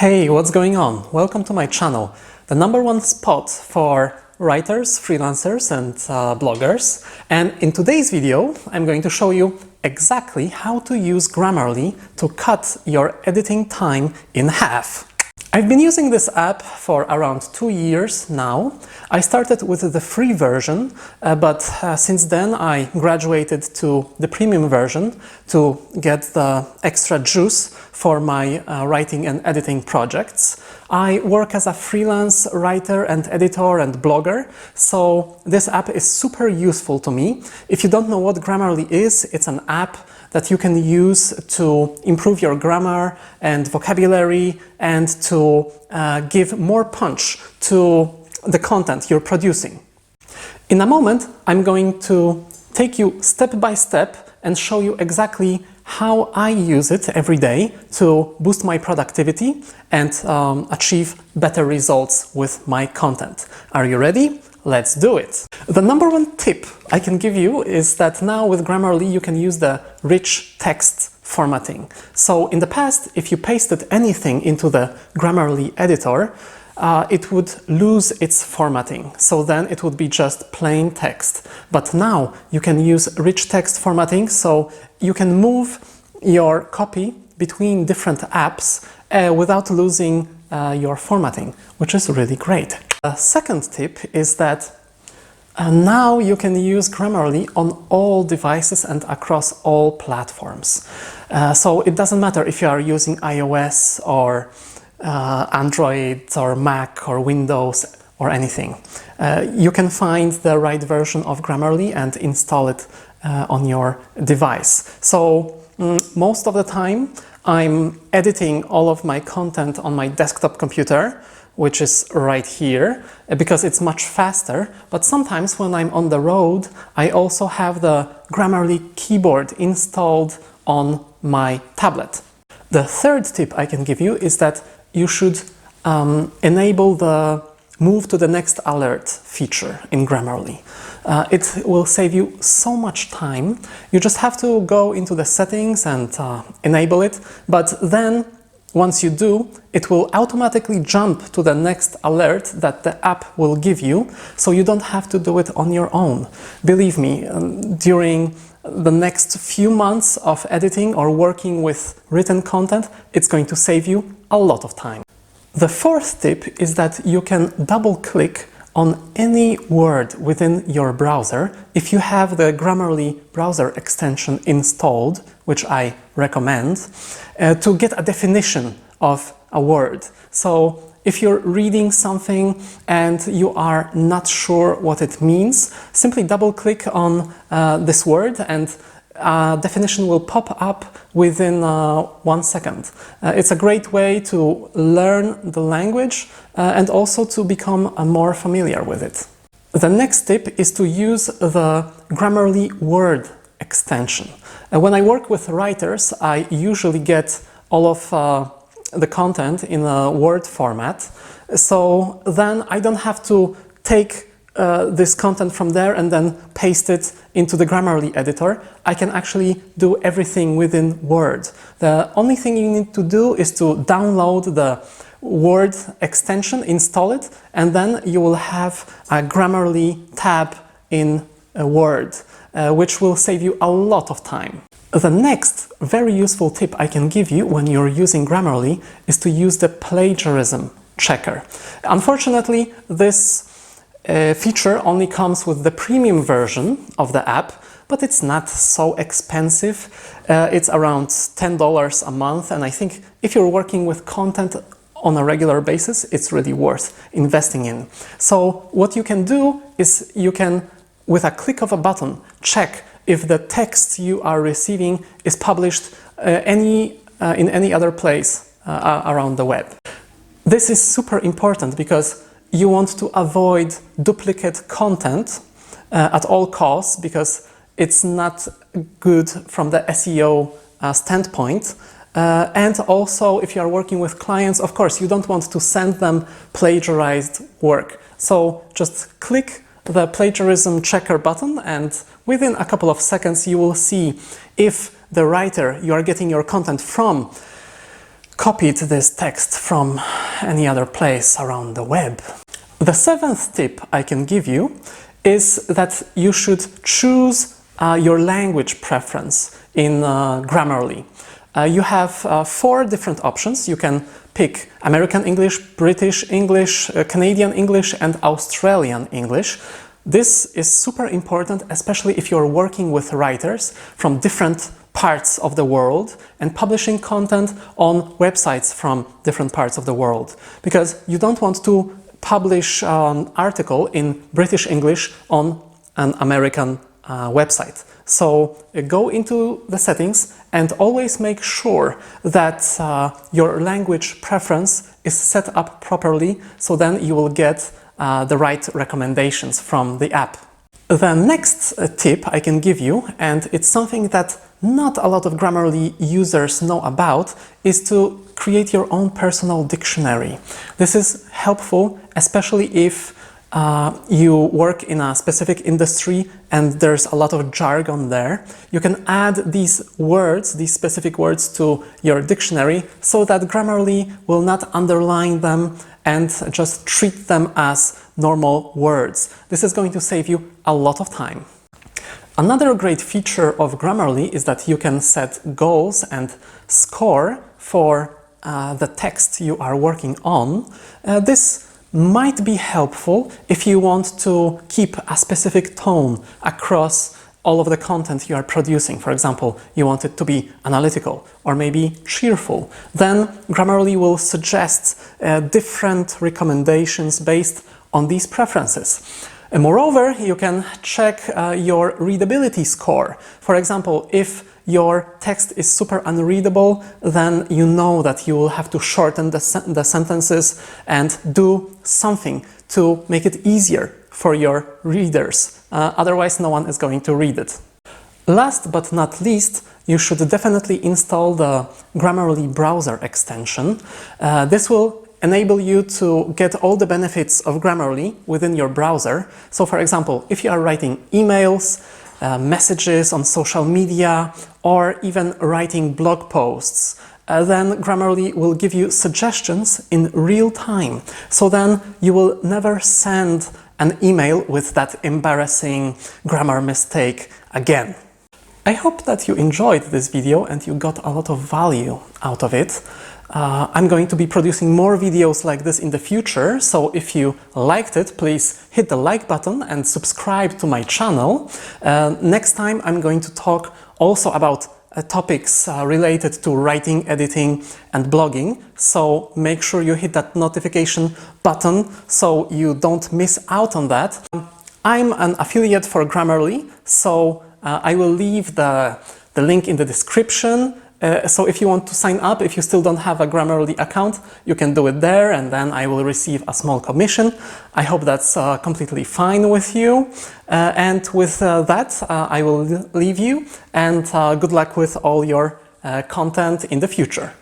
Hey, what's going on? Welcome to my channel, the #1 spot for writers, freelancers and bloggers. And in today's video, I'm going to show you exactly how to use Grammarly to cut your editing time in half. I've been using this app for around 2 years now. I started with the free version, but since then I graduated to the premium version to get the extra juice for my writing and editing projects. I work as a freelance writer and editor and blogger, so this app is super useful to me. If you don't know what Grammarly is, it's an app that you can use to improve your grammar and vocabulary and to give more punch to the content you're producing. In a moment, I'm going to take you step by step and show you exactly how I use it every day to boost my productivity and achieve better results with my content. Are you ready? Let's do it! The #1 tip I can give you is that now with Grammarly you can use the rich text formatting. So in the past, if you pasted anything into the Grammarly editor, it would lose its formatting. So then it would be just plain text. But now you can use rich text formatting, so you can move your copy between different apps without losing your formatting, which is really great. The second tip is that now you can use Grammarly on all devices and across all platforms. So it doesn't matter if you are using iOS or Android or Mac or Windows or anything. You can find the right version of Grammarly and install it on your device. So most of the time I'm editing all of my content on my desktop computer, which is right here, because it's much faster. But sometimes when I'm on the road, I also have the Grammarly keyboard installed on my tablet. The third tip I can give you is that you should enable the move to the next alert feature in Grammarly. It will save you so much time. You just have to go into the settings and enable it, but then once you do, it will automatically jump to the next alert that the app will give you, so you don't have to do it on your own. Believe me, during the next few months of editing or working with written content, it's going to save you a lot of time. The fourth tip is that you can double-click on any word within your browser if you have the Grammarly browser extension installed, which I recommend, to get a definition of a word. So if you're reading something and you are not sure what it means, simply double-click on this word and a definition will pop up within 1 second. It's a great way to learn the language and also to become more familiar with it. The next tip is to use the Grammarly Word extension. When I work with writers, I usually get all of the content in a Word format, so then I don't have to take this content from there and then paste it into the Grammarly editor. I can actually do everything within Word. The only thing you need to do is to download the Word extension, install it, and then you will have a Grammarly tab in Word, which will save you a lot of time. The next very useful tip I can give you when you're using Grammarly is to use the Plagiarism Checker. Unfortunately, this feature only comes with the premium version of the app, but it's not so expensive. It's around $10 a month, and I think if you're working with content on a regular basis, it's really worth investing in. So what you can do is you can, with a click of a button, check if the text you are receiving is published in any other place around the web. This is super important because you want to avoid duplicate content at all costs, because it's not good from the SEO standpoint. And also, if you are working with clients, of course, you don't want to send them plagiarized work. So just click the Plagiarism Checker button, and within a couple of seconds you will see if the writer you are getting your content from copied this text from any other place around the web. The seventh tip I can give you is that you should choose your language preference in Grammarly. You have 4 different options. You can pick American English, British English, Canadian English, and Australian English. This is super important, especially if you're working with writers from different parts of the world and publishing content on websites from different parts of the world, because you don't want to publish an article in British English on an American website. So go into the settings and always make sure that your language preference is set up properly, so then you will get the right recommendations from the app. The next tip I can give you, and it's something that not a lot of Grammarly users know about, is to create your own personal dictionary. This is helpful, especially if you work in a specific industry and there's a lot of jargon there. You can add these words, these specific words, to your dictionary so that Grammarly will not underline them and just treat them as normal words. This is going to save you a lot of time. Another great feature of Grammarly is that you can set goals and score for the text you are working on. This might be helpful if you want to keep a specific tone across all of the content you are producing. For example, you want it to be analytical or maybe cheerful. Then Grammarly will suggest different recommendations based on these preferences. And moreover, you can check your readability score. For example, if your text is super unreadable, then you know that you will have to shorten the sentences and do something to make it easier for your readers. Otherwise, no one is going to read it. Last but not least, you should definitely install the Grammarly browser extension. This will enable you to get all the benefits of Grammarly within your browser. So, for example, if you are writing emails, messages on social media, or even writing blog posts, then Grammarly will give you suggestions in real time. So then you will never send an email with that embarrassing grammar mistake again. I hope that you enjoyed this video and you got a lot of value out of it. I'm going to be producing more videos like this in the future, so if you liked it, please hit the like button and subscribe to my channel. Next time I'm going to talk also about topics related to writing, editing and blogging, so make sure you hit that notification button so you don't miss out on that. I'm an affiliate for Grammarly, so I will leave the link in the description. So if you want to sign up, if you still don't have a Grammarly account, you can do it there and then I will receive a small commission. I hope that's completely fine with you. And with that, I will leave you, and good luck with all your content in the future.